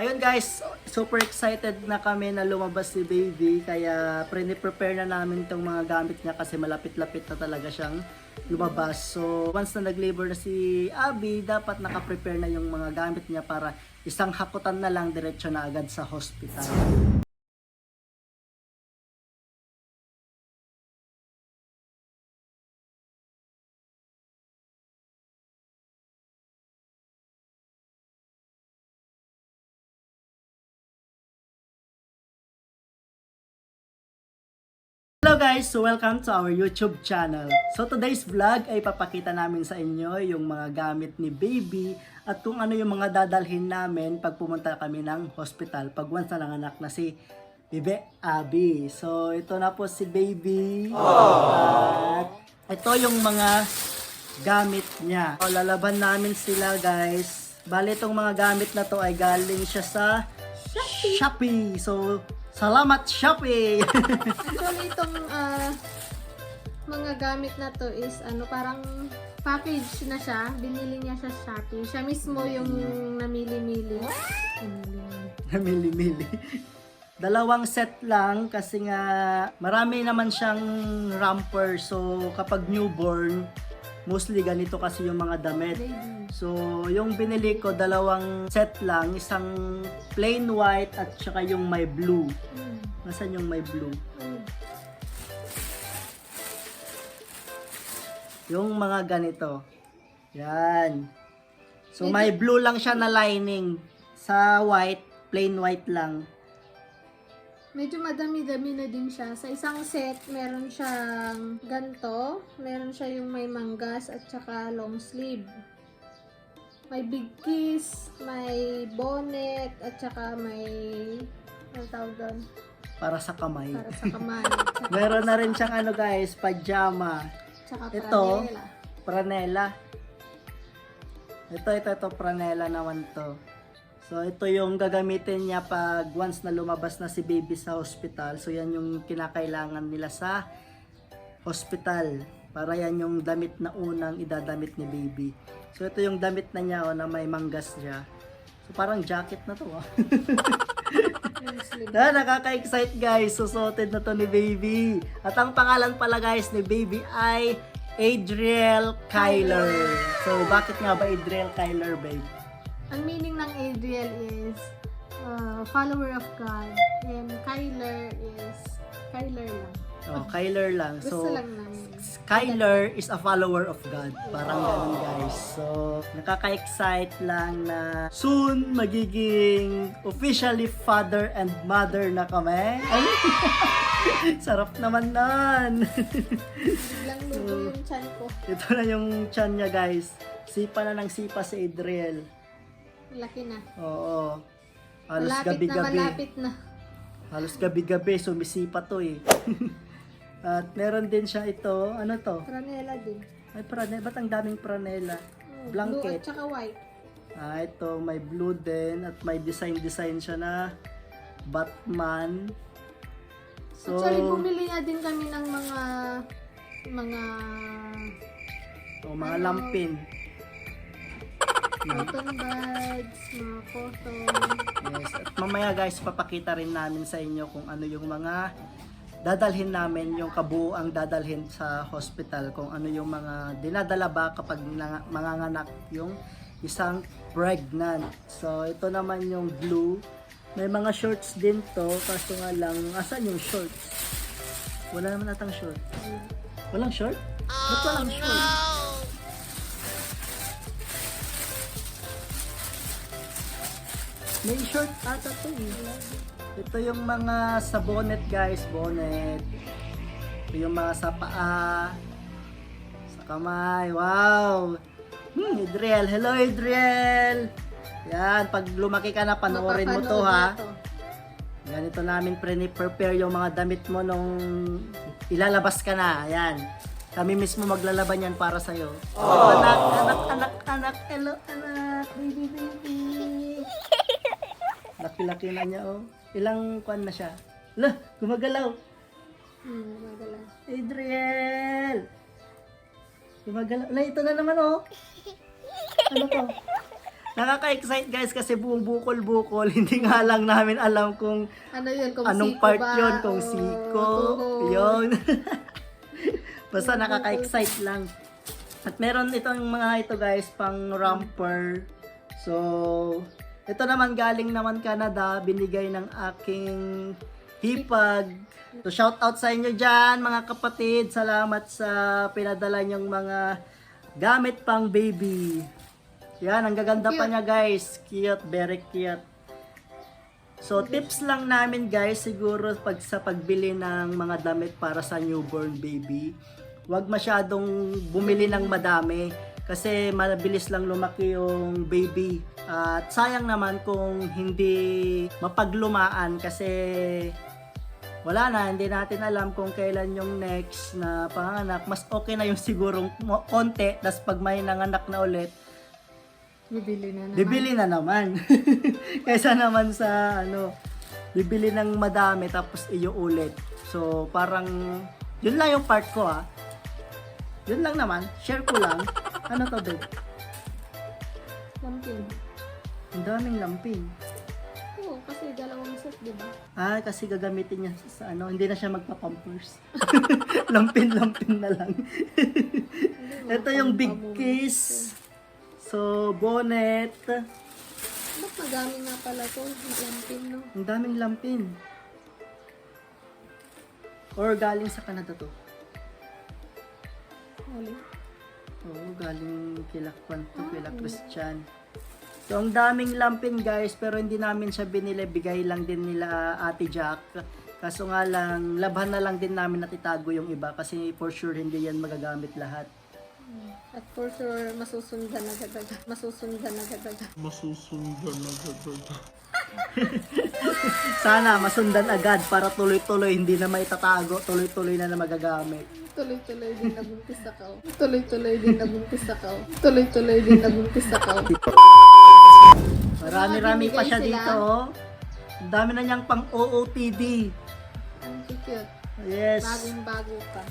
ayun guys, super excited na kami na lumabas si baby. Kaya prepare na namin itong mga gamit niya kasi malapit-lapit na talaga siyang lumabas. So once na nag-labor na si Abby, dapat naka-prepare na yung mga gamit niya para isang hakutan na lang diretso na agad sa hospital. Hello guys! So welcome to our YouTube channel. So today's vlog ay papakita namin sa inyo yung mga gamit ni baby at kung ano yung mga dadalhin namin pag pumunta kami ng hospital pag once na nanganak na si Bebe Abby. So ito na po si baby. At ito yung mga gamit niya. So, lalaban namin sila guys. Bale itong mga gamit na to ay galing siya sa Shopee. So salamat Shopee! Actually, itong mga gamit na to is parang package na siya. Binili niya sa Shopee. Siya mismo yung namili-mili. Namili-mili. Dalawang set lang kasi nga marami naman siyang romper. So kapag newborn, mostly ganito kasi yung mga damit. So yung binili ko, dalawang set lang. Isang plain white at saka yung may blue. Nasaan yung may blue? Yung mga ganito. Yan. So may blue lang siya na lining. Sa white, plain white lang. Medyo madami-dami na din siya. Sa isang set, meron siyang ganto. Meron siya yung may manggas at saka long sleeve. May big kiss, may bonnet, at saka may, ano tawag doon? Para sa kamay. Para sa kamay. Meron na rin siyang ano guys, pajama. Tsaka Ito, pranela. pranela. Ito, pranela naman to. So, ito yung gagamitin niya pag once na lumabas na si baby sa hospital. So, yan yung kinakailangan nila sa hospital. Para yan yung damit na unang idadamit ni baby. So, ito yung damit na niya na may manggas siya. So, parang jacket na to. Nakaka-excite guys. Susuotid na to ni baby. At ang pangalan pala guys ni baby ay Adriel Kyler. So, bakit nga ba Adriel Kyler, babe? Ang meaning ng Adriel is follower of God. And Kyler is Kyler lang. Oh, Kyler lang. Gusto So, lang namin. Kyler is a follower of God. Parang ganun guys. So, nakaka-excite lang na soon magiging officially father and mother na kami. Ay, sarap naman nun. Biglang lugo yung chan ko. Ito na yung chan niya guys. Sipa na ng sipa si Adriel. Laki na. Oo. Halos Malapit gabi-gabi. na, malapit na. Halos gabi-gabi sumisipa to eh. At meron din siya ito. Ano to? Pranela din. Ay, pranela. Ba't ang daming pranela? Blue Blanket. at saka white. Ito, may blue din. At may design siya na Batman. So, Actually, bumili nga din kami ng mga lampin. cotton buds, mga cotton. Yes. At mamaya guys, papakita rin namin sa inyo kung ano yung mga dadalhin namin, yung kabuuang dadalhin sa hospital, kung ano yung mga dinadala ba kapag manganganak yung isang pregnant. So, ito naman yung blue. May mga shorts din to, kaso nga lang, asan yung shorts? Wala naman natang short. Walang short? Ba't walang short? May short ata to eh. Ito yung mga sa bonnet guys, bonnet. Ito yung mga sa paa, sa kamay, wow! Adriel, hello Adriel! Yan, pag lumaki ka na, panoorin mo to ha. Ganito namin prepare yung mga damit mo nung ilalabas ka na. Ayan. Kami mismo maglalaban yan para sa'yo. Oh. Anak, hello anak, baby. Laki-laki na niya, oh. Ilang kwan na siya? Lah, gumagalaw. Gumagalaw. Adriel! Gumagalaw. Lah, ito na naman, oh. Ano to? Nakaka-excite guys kasi buong bukol-bukol. Hindi nga lang namin alam kung Ano yun? Kung anong siko part ba? yun, kung O siko, tuhod? yun. Basta nakaka-excite lang. At meron itong mga ito guys, pang romper. So, ito naman galing naman Canada, binigay ng aking hipag. So, shout out sa inyo dyan mga kapatid. Salamat sa pinadala nyong mga gamit pang baby. Yan, ang gaganda pa Cute. niya guys. Cute, very cute. So, tips lang namin guys, siguro sa pagbili ng mga damit para sa newborn baby. Huwag masyadong bumili ng madami kasi mabilis lang lumaki yung baby. At sayang naman kung hindi mapaglumaan kasi wala na, hindi natin alam kung kailan yung next na panganak. Mas okay na yung sigurong konti, tas pag may nanganak na ulit, Bibili na naman. bibili na naman. Kaysa naman sa bibili ng madami tapos iuulit. So parang yun lang yung part ko Yun lang naman, share ko lang. Ano to, babe? Lampin. Ang daming lampin. Oo, kasi dalawang set, di ba? Kasi gagamitin niya sa hindi na siya magpa-pampers. Lampin-lampin na lang. Ito yung big case. So, bonnet. Ba't madami nga pala to? Lampin, no? Ang daming lampin. Or galing sa Canada to. Hali. Oo, galing kila Kwanto, kila Christian. So, ang daming lampin guys, pero hindi namin siya binili. Bigay lang din nila Ate Jack. Kaso nga lang, labhan na lang din namin at itago yung iba kasi for sure hindi yan magagamit lahat. At for sure, masusundan agad-agad. Sana masundan agad para tuloy-tuloy, hindi na maitatago, tuloy-tuloy na magagamit. Tuloy-tuloy din nabuntis ako. Tuloy-tuloy din nabuntis ako. Tuloy-tuloy din nabuntis ako. Marami-rami pa siya Bibigay sila. dito. Ang dami na niyang pang OOTD. Ang cute. Yes. Bagong-bago pa.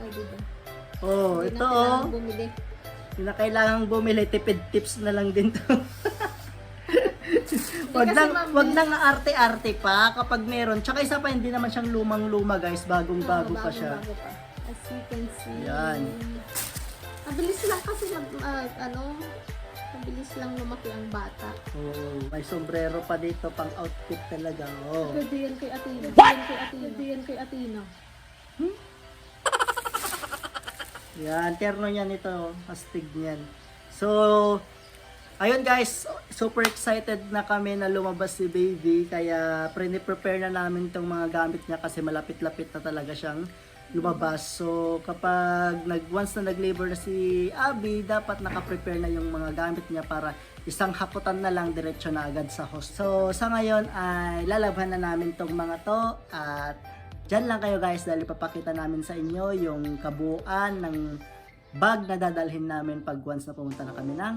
Ay, diba? Oh, Hindi ito na kailangan bumili. Hindi na kailangang bumili, tipid tips na lang din to. Wag kasi nang ma'am, wag nang arte-arte pa kapag meron. Tsaka isa pa, hindi naman siyang lumang-luma guys, bagong-bago pa siya. Bagong-bago pa. As you can see. Yan. Mabilis lang kasi mabilis lang lumaki ang bata. Oh, may sombrero pa dito pang outfit talaga. Oh. Pwede yan kay Athena. Pwede yan kay Athena. Yan, terno niyan ito, astig niyan. So, ayun guys, super excited na kami na lumabas si baby. Kaya prepare na namin itong mga gamit niya kasi malapit-lapit na talaga siyang lumabas. So, kapag once na nag-labor na si Abby, dapat naka-prepare na yung mga gamit niya para isang haputan na lang diretso na agad sa host. So, sa ngayon ay lalabhan na namin tong mga to at dyan lang kayo guys dahil ipapakita namin sa inyo yung kabuuan ng bag na dadalhin namin pag once na pumunta na kami ng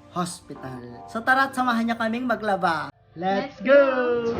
hospital. So tara at samahan niya kaming maglaba. Let's go!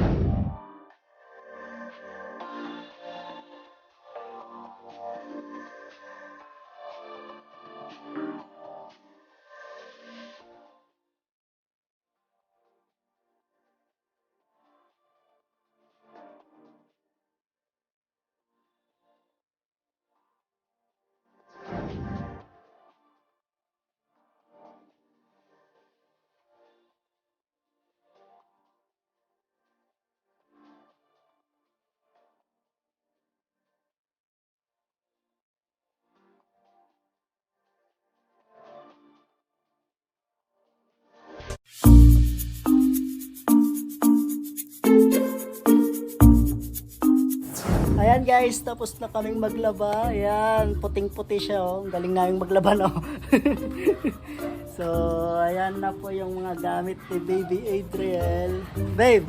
Ayan guys, tapos na kaming maglaba. Ayan, puting-puti siya oh. Ang galing namin maglaba no. So, ayan na po yung mga gamit ni Baby Adriel. Babe,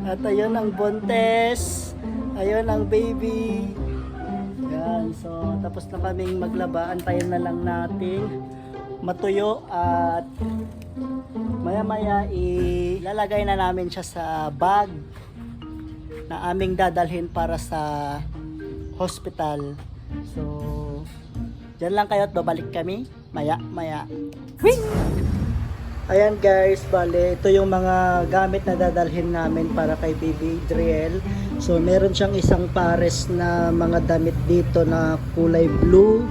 at ayun ang buntes. Ayun ang baby. Ayan, so tapos na kaming maglaba. Antayin na lang natin matuyo at maya-maya ilalagay na namin siya sa bag na aming dadalhin para sa hospital. So, dyan lang kayo at babalik kami maya-maya. Wing! Ayan guys, bale, ito yung mga gamit na dadalhin namin para kay Baby Adriel. So meron siyang isang pares na mga damit dito na kulay blue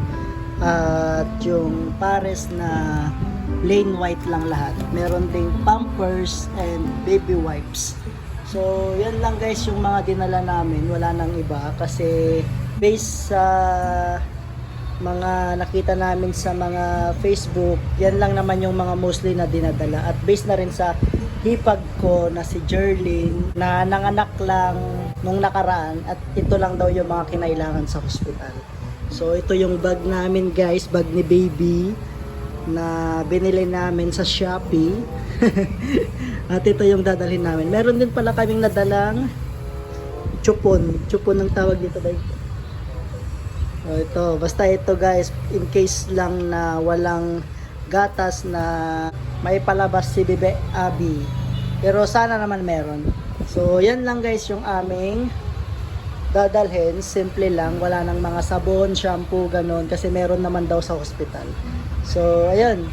at yung pares na plain white lang lahat. Meron ding pampers and baby wipes. So yan lang guys yung mga dinala namin, wala nang iba kasi based sa mga nakita namin sa mga Facebook, yan lang naman yung mga mostly na dinadala. At based na rin sa hipag ko na si Jerlyn na nanganak lang nung nakaraan at ito lang daw yung mga kinailangan sa hospital. So ito yung bag namin guys, bag ni Baby na binili namin sa Shopee. At ito yung dadalhin namin. Meron din pala kaming nadalang chupon. Chupon ang tawag dito dahil. So, ito, basta ito guys, in case lang na walang gatas na may palabas si Bebe Abby. Pero sana naman meron. So, yan lang guys yung aming dadalhin. Simple lang, wala nang mga sabon, shampoo, ganon. Kasi meron naman daw sa hospital. So, ayun.